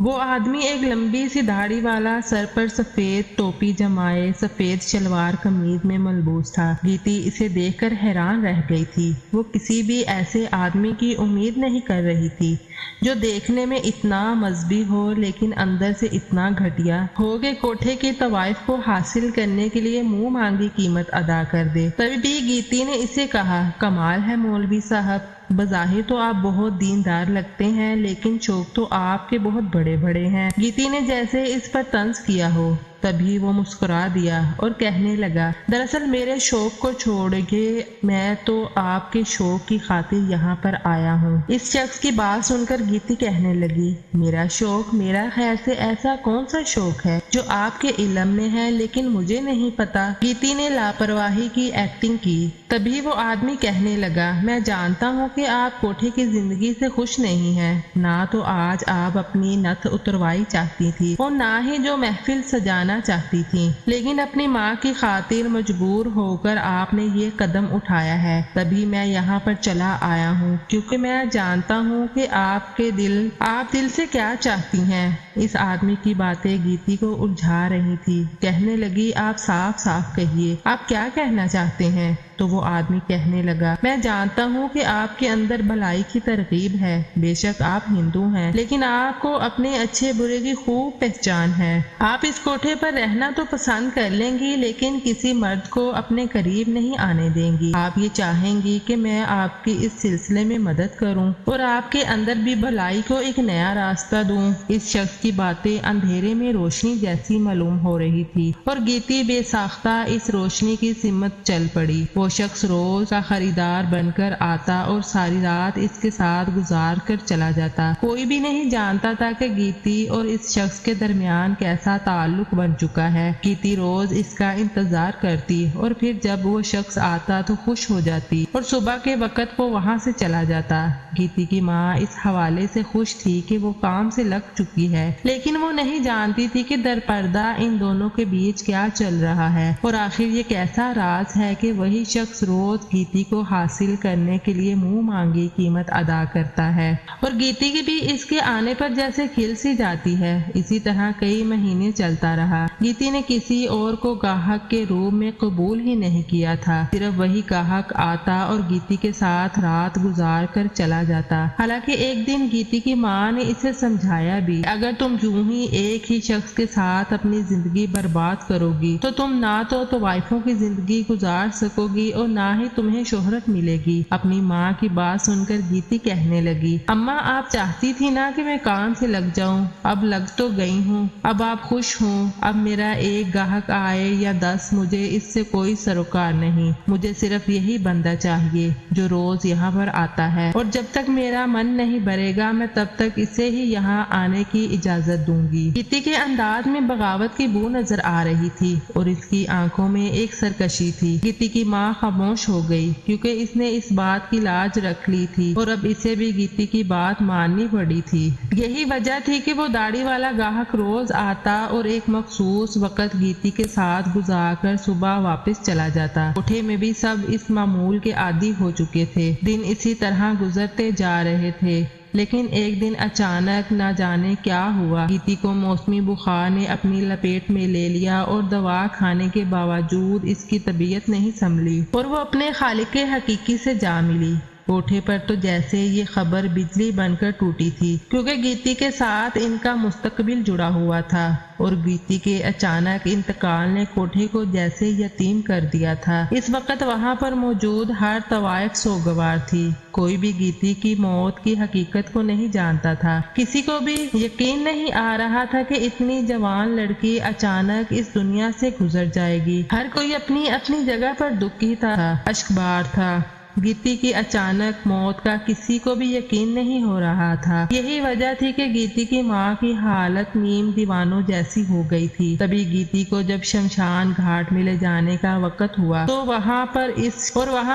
وہ آدمی ایک لمبی سی داڑھی والا، سر پر سفید ٹوپی جمائے، سفید شلوار قمیض میں ملبوس تھا۔ گیتی اسے دیکھ کر حیران رہ گئی تھی۔ وہ کسی بھی ایسے آدمی کی امید نہیں کر رہی تھی جو دیکھنے میں اتنا مذہبی ہو لیکن اندر سے اتنا گھٹیا ہو کہ کوٹھے کے طوائف کو حاصل کرنے کے لیے منہ مانگی قیمت ادا کر دے۔ تبھی بھی گیتی نے اسے کہا، کمال ہے مولوی صاحب، بظاہر تو آپ بہت دیندار لگتے ہیں لیکن شوق تو آپ کے بہت بڑے بڑے ہیں۔ گیتی نے جیسے اس پر طنز کیا ہو، تبھی وہ مسکرا دیا اور کہنے لگا، دراصل میرے شوق کو چھوڑیے، میں تو آپ کے شوق کی خاطر یہاں پر آیا ہوں۔ اس شخص کی بات سن کر گیتی کہنے لگی، میرا شوق؟ میرا خیر سے ایسا کون سا شوق ہے جو آپ کے علم میں ہے لیکن مجھے نہیں پتا؟ گیتی نے لاپرواہی کی ایکٹنگ کی۔ تبھی وہ آدمی کہنے لگا، میں جانتا ہوں کہ آپ کوٹھے کی زندگی سے خوش نہیں ہیں، نہ تو آج آپ اپنی نتھ اتروائی چاہتی تھی اور نہ ہی جو محفل سجانا چاہتی تھی، لیکن اپنی ماں کی خاطر مجبور ہو کر آپ نے یہ قدم اٹھایا ہے۔ تبھی میں یہاں پر چلا آیا ہوں کیونکہ میں جانتا ہوں کہ آپ دل سے کیا چاہتی ہیں۔ اس آدمی کی باتیں گیتی کو الجھا رہی تھی۔ کہنے لگی، آپ صاف صاف کہیے، آپ کیا کہنا چاہتے ہیں؟ تو وہ آدمی کہنے لگا، میں جانتا ہوں کہ آپ کے اندر بھلائی کی ترغیب ہے، بے شک آپ ہندو ہیں لیکن آپ کو اپنے اچھے برے کی خوب پہچان ہے۔ آپ اس کوٹھے پر رہنا تو پسند کر لیں گی لیکن کسی مرد کو اپنے قریب نہیں آنے دیں گی۔ آپ یہ چاہیں گی کہ میں آپ کی اس سلسلے میں مدد کروں اور آپ کے اندر بھی بھلائی کو ایک نیا راستہ دوں۔ اس شخص کی باتیں اندھیرے میں روشنی جیسی معلوم ہو رہی تھی اور گیتی بے ساختہ اس روشنی کی سمت چل پڑی۔ وہ شخص روز کا خریدار بن کر آتا اور ساری رات اس کے ساتھ گزار کر چلا جاتا۔ کوئی بھی نہیں جانتا تھا کہ گیتی اور اس شخص کے درمیان کیسا تعلق بن چکا ہے۔ گیتی روز اس کا انتظار کرتی اور پھر جب وہ شخص آتا تو خوش ہو جاتی اور صبح کے وقت وہ وہاں سے چلا جاتا۔ گیتی کی ماں اس حوالے سے خوش تھی کہ وہ کام سے لگ چکی ہے، لیکن وہ نہیں جانتی تھی کہ در پردہ ان دونوں کے بیچ کیا چل رہا ہے اور آخر یہ کیسا راز ہے کہ وہی شخص روز گیتی کو حاصل کرنے کے لیے منہ مانگی قیمت ادا کرتا ہے اور گیتی کی بھی اس کے آنے پر جیسے کھل سی جاتی ہے۔ اسی طرح کئی مہینے چلتا رہا۔ گیتی نے کسی اور کو گاہک کے روپ میں قبول ہی نہیں کیا تھا، صرف وہی گاہک آتا اور گیتی کے ساتھ رات گزار کر چلا جاتا۔ حالانکہ ایک دن گیتی کی ماں نے اسے سمجھایا بھی، اگر تم یوں ہی ایک ہی شخص کے ساتھ اپنی زندگی برباد کرو گی تو تم نہ تو طوائفوں کی زندگی گزار سکو گی اور نہ ہی تمہیں شہرت ملے گی۔ اپنی ماں کی بات سن کر گیتی کہنے لگی، اماں آپ چاہتی تھی نا کہ میں کام سے لگ جاؤں، اب لگ تو گئی ہوں، اب آپ خوش ہوں۔ اب میرا ایک گاہک آئے یا 10، مجھے اس سے کوئی سروکار نہیں، مجھے صرف یہی بندہ چاہیے جو روز یہاں پر آتا ہے اور جب تک میرا من نہیں بھرے گا میں تب تک اسے ہی یہاں آنے کی اجازت دوں گی۔ گیتی کے انداز میں بغاوت کی بو نظر آ رہی تھی اور اس کی آنکھوں میں ایک سرکشی تھی۔ گیتی کی ماں خاموش ہو گئی کیونکہ اس نے اس بات کی لاج رکھ لی تھی اور اب اسے بھی گیتی کی بات ماننی پڑی تھی۔ یہی وجہ تھی کہ وہ داڑھی والا گاہک روز آتا اور ایک مخصوص وقت گیتی کے ساتھ گزار کر صبح واپس چلا جاتا۔ کوٹھے میں بھی سب اس معمول کے عادی ہو چکے تھے۔ دن اسی طرح گزرتے جا رہے تھے لیکن ایک دن اچانک نہ جانے کیا ہوا، گیتی کو موسمی بخار نے اپنی لپیٹ میں لے لیا اور دوا کھانے کے باوجود اس کی طبیعت نہیں سنبھلی اور وہ اپنے خالق حقیقی سے جا ملی۔ کوٹھے پر تو جیسے یہ خبر بجلی بن کر ٹوٹی تھی کیونکہ گیتی کے ساتھ ان کا مستقبل جڑا ہوا تھا اور گیتی کے اچانک انتقال نے کوٹھے کو جیسے یتیم کر دیا تھا۔ اس وقت وہاں پر موجود ہر طوائف سوگوار تھی۔ کوئی بھی گیتی کی موت کی حقیقت کو نہیں جانتا تھا۔ کسی کو بھی یقین نہیں آ رہا تھا کہ اتنی جوان لڑکی اچانک اس دنیا سے گزر جائے گی۔ ہر کوئی اپنی اپنی جگہ پر دکھی تھا، اشکبار تھا۔ گیتی کی اچانک موت کا کسی کو بھی یقین نہیں ہو رہا تھا۔ یہی وجہ تھی کہ گیتی کی ماں کی حالت نیم دیوانوں جیسی ہو گئی تھی۔ تبھی گیتی کو جب شمشان گھاٹ میں لے جانے کا وقت ہوا تو وہاں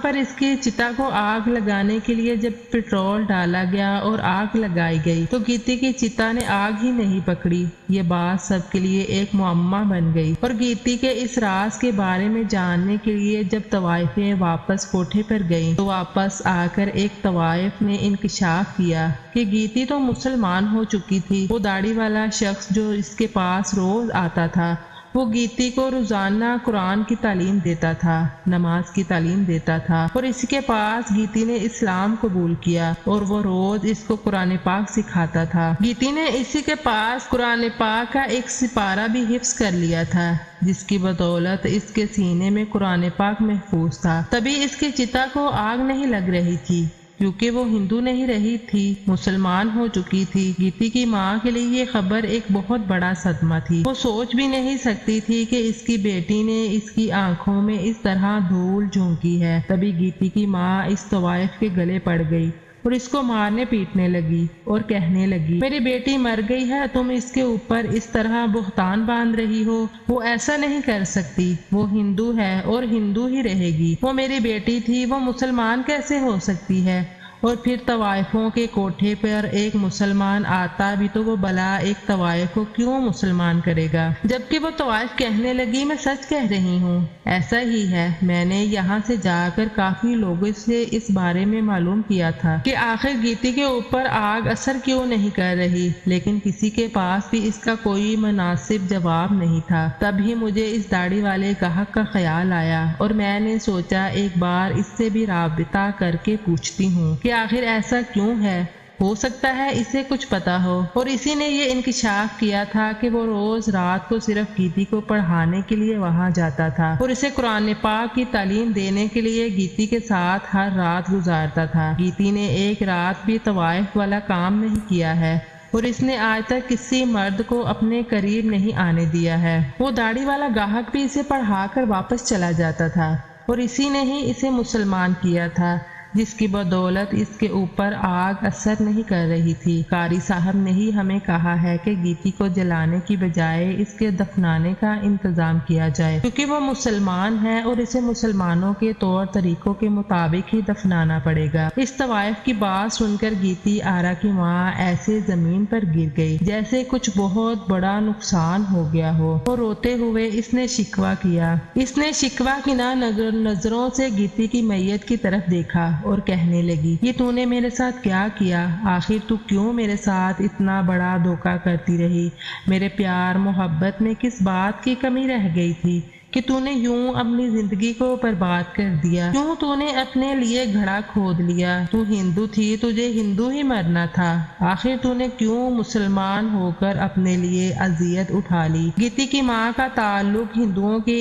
پر اس کی چتا کو آگ لگانے کے لیے جب پٹرول ڈالا گیا اور آگ لگائی گئی تو گیتی کی چتا نے آگ ہی نہیں پکڑی۔ یہ بات سب کے لیے ایک معمہ بن گئی اور گیتی کے اس راز کے بارے میں جاننے کے لیے جب طوائفیں واپس کوٹھے پر گئی گئی تو واپس آ کر ایک طوائف نے انکشاف کیا کہ گیتی تو مسلمان ہو چکی تھی۔ وہ داڑھی والا شخص جو اس کے پاس روز آتا تھا وہ گیتی کو روزانہ قرآن کی تعلیم دیتا تھا، نماز کی تعلیم دیتا تھا، اور اسی کے پاس گیتی نے اسلام قبول کیا اور وہ روز اس کو قرآن پاک سکھاتا تھا۔ گیتی نے اسی کے پاس قرآن پاک کا ایک سپارہ بھی حفظ کر لیا تھا، جس کی بدولت اس کے سینے میں قرآن پاک محفوظ تھا۔ تبھی اس کی چتا کو آگ نہیں لگ رہی تھی، کیونکہ وہ ہندو نہیں رہی تھی، مسلمان ہو چکی تھی۔ گیتی کی ماں کے لیے یہ خبر ایک بہت بڑا صدمہ تھی۔ وہ سوچ بھی نہیں سکتی تھی کہ اس کی بیٹی نے اس کی آنکھوں میں اس طرح دھول جھونکی ہے۔ تبھی گیتی کی ماں اس طوائف کے گلے پڑ گئی اور اس کو مارنے پیٹنے لگی اور کہنے لگی، میری بیٹی مر گئی ہے، تم اس کے اوپر اس طرح بہتان باندھ رہی ہو، وہ ایسا نہیں کر سکتی، وہ ہندو ہے اور ہندو ہی رہے گی، وہ میری بیٹی تھی، وہ مسلمان کیسے ہو سکتی ہے؟ اور پھر طوائفوں کے کوٹھے پر ایک مسلمان آتا بھی تو وہ بلا ایک طوائف کو کیوں مسلمان کرے گا؟ جبکہ وہ طوائف کہنے لگی، میں سچ کہہ رہی ہوں، ایسا ہی ہے، میں نے یہاں سے جا کر کافی لوگوں سے اس بارے میں معلوم کیا تھا کہ آخر گیتی کے اوپر آگ اثر کیوں نہیں کر رہی، لیکن کسی کے پاس بھی اس کا کوئی مناسب جواب نہیں تھا۔ تب ہی مجھے اس داڑھی والے گاہک کا خیال آیا اور میں نے سوچا ایک بار اس سے بھی رابطہ کر کے پوچھتی ہوں کہ آخر ایسا کیوں ہے، ہو سکتا ہے اسے کچھ پتا ہو۔ اور اسی نے یہ انکشاف کیا تھا کہ وہ روز رات کو صرف گیتی کو پڑھانے کے لیے وہاں جاتا تھا اور اسے قرآن پاک کی تعلیم دینے کے لیے گیتی کے ساتھ ہر رات گزارتا تھا۔ گیتی نے ایک رات بھی طوائف والا کام نہیں کیا ہے اور اس نے آج تک کسی مرد کو اپنے قریب نہیں آنے دیا ہے۔ وہ داڑھی والا گاہک بھی اسے پڑھا کر واپس چلا جاتا تھا اور اسی نے ہی اسے مسلمان کیا تھا، جس کی بدولت اس کے اوپر آگ اثر نہیں کر رہی تھی۔ قاری صاحب نے ہی ہمیں کہا ہے کہ گیتی کو جلانے کی بجائے اس کے دفنانے کا انتظام کیا جائے، کیونکہ وہ مسلمان ہے اور اسے مسلمانوں کے طور طریقوں کے مطابق ہی دفنانا پڑے گا۔ اس طوائف کی بات سن کر گیتی آرا کی ماں ایسے زمین پر گر گئی جیسے کچھ بہت بڑا نقصان ہو گیا ہو، اور روتے ہوئے اس نے شکوہ کیا۔ اس نے شکوہ کی نظروں سے گیتی کی میت کی طرف دیکھا اور کہنے لگی، یہ تو نے میرے ساتھ کیا کیا؟ آخر تو کیوں میرے ساتھ اتنا بڑا دھوکہ کرتی رہی؟ میرے پیار محبت میں کس بات کی کمی رہ گئی تھی کہ تو نے یوں اپنی زندگی کو برباد کر دیا؟ کیوں تو نے اپنے لیے گھڑا کھود لیا؟ تو ہندو تھی، تجھے ہندو ہی مرنا تھا، آخر تو نے کیوں مسلمان ہو کر اپنے لیے اذیت اٹھا لی؟ گیتی کی ماں کا تعلق ہندوؤں کی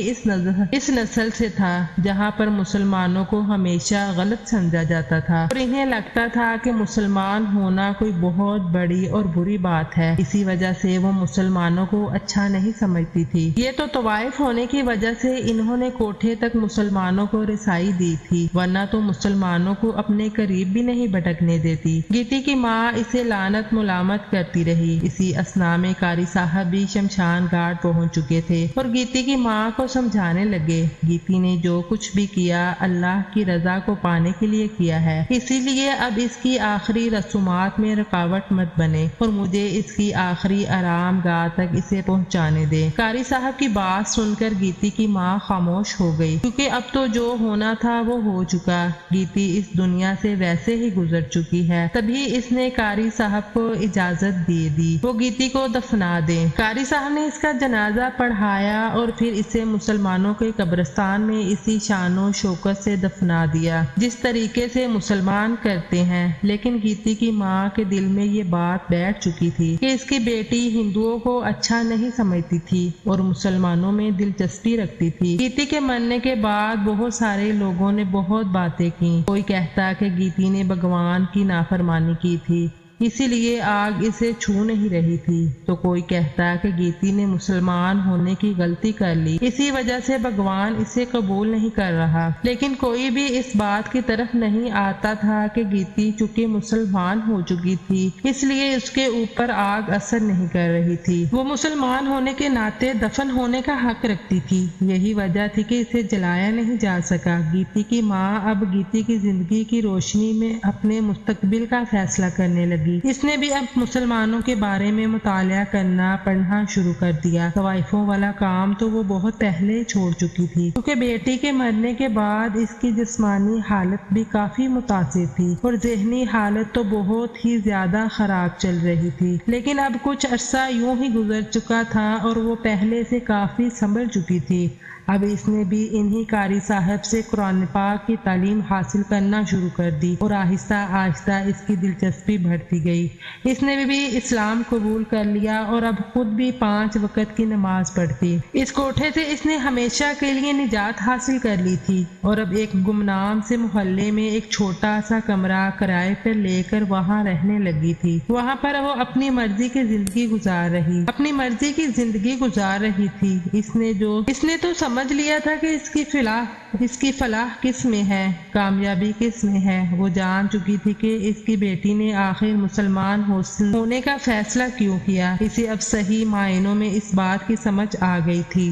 اس نسل سے تھا جہاں پر مسلمانوں کو ہمیشہ غلط سمجھا جاتا تھا اور انہیں لگتا تھا کہ مسلمان ہونا کوئی بہت بڑی اور بری بات ہے، اسی وجہ سے وہ مسلمانوں کو اچھا نہیں سمجھتی تھی۔ یہ تو طوائف ہونے کی وجہ سے انہوں نے کوٹھے تک مسلمانوں کو رسائی دی تھی، ورنہ تو مسلمانوں کو اپنے قریب بھی نہیں بھٹکنے دیتی۔ گیتی کی ماں اسے لعنت ملامت کرتی رہی۔ اسی اثنا میں قاری صاحب بھی شمشان گھاٹ پہنچ چکے تھے اور گیتی کی ماں کو سمجھانے لگے، گیتی نے جو کچھ بھی کیا اللہ کی رضا کو پانے کے لیے کیا ہے، اسی لیے اب اس کی آخری رسومات میں رکاوٹ مت بنے اور مجھے اس کی آخری آرام گاہ تک اسے پہنچانے دے۔ قاری صاحب کی بات سن کر گیتی کی ماں خاموش ہو گئی، کیونکہ اب تو جو ہونا تھا وہ ہو چکا، گیتی اس دنیا سے ویسے ہی گزر چکی ہے۔ تبھی اس نے قاری صاحب کو اجازت دے دی وہ گیتی کو دفنا دیں۔ قاری صاحب نے اس کا جنازہ پڑھایا اور پھر اسے مسلمانوں کے قبرستان میں اسی شان و شوکت سے دفنا دیا جس طریقے سے مسلمان کرتے ہیں۔ لیکن گیتی کی ماں کے دل میں یہ بات بیٹھ چکی تھی کہ اس کی بیٹی ہندوؤں کو اچھا نہیں سمجھتی تھی اور مسلمانوں میں دلچسپی رکھتی تھی۔ گیتی کے مرنے کے بعد بہت سارے لوگوں نے بہت باتیں کی، کوئی کہتا کہ گیتی نے بھگوان کی نافرمانی کی تھی اسی لیے آگ اسے چھو نہیں رہی تھی، تو کوئی کہتا کہ گیتی نے مسلمان ہونے کی غلطی کر لی اسی وجہ سے بھگوان اسے قبول نہیں کر رہا، لیکن کوئی بھی اس بات کی طرف نہیں آتا تھا کہ گیتی چونکہ مسلمان ہو چکی تھی اس لیے اس کے اوپر آگ اثر نہیں کر رہی تھی، وہ مسلمان ہونے کے ناطے دفن ہونے کا حق رکھتی تھی، یہی وجہ تھی کہ اسے جلایا نہیں جا سکا۔ گیتی کی ماں اب گیتی کی زندگی کی روشنی میں اپنے مستقبل کا فیصلہ کرنے لگی۔ لگی۔ اس نے بھی اب مسلمانوں کے بارے میں مطالعہ کرنا پڑھنا شروع کر دیا۔ طوائفوں والا کام تو وہ بہت پہلے چھوڑ چکی تھی، کیونکہ بیٹی کے مرنے کے بعد اس کی جسمانی حالت بھی کافی متاثر تھی اور ذہنی حالت تو بہت ہی زیادہ خراب چل رہی تھی۔ لیکن اب کچھ عرصہ یوں ہی گزر چکا تھا اور وہ پہلے سے کافی سنبھل چکی تھی۔ اب اس نے بھی انہی قاری صاحب سے قرآن پاک کی تعلیم حاصل کرنا شروع کر دی اور آہستہ آہستہ اس کی دلچسپی بڑھتی گئی۔ اس نے بھی اسلام قبول کر لیا اور اب خود بھی 5 وقت کی نماز پڑھتی۔ اس کوٹھے سے اس نے ہمیشہ کے لیے نجات حاصل کر لی تھی اور اب ایک گمنام سے محلے میں ایک چھوٹا سا کمرہ کرائے پر لے کر وہاں رہنے لگی تھی۔ وہاں پر وہ اپنی مرضی کی زندگی گزار رہی تھی۔ اس نے تو سمجھ لیا تھا کہ اس کی فلاح کس میں ہے، کامیابی کس میں ہے۔ وہ جان چکی تھی کہ اس کی بیٹی نے آخر مسلمان ہونے کا فیصلہ کیوں کیا۔ اسے اب صحیح معنوں میں اس بات کی سمجھ آ گئی تھی۔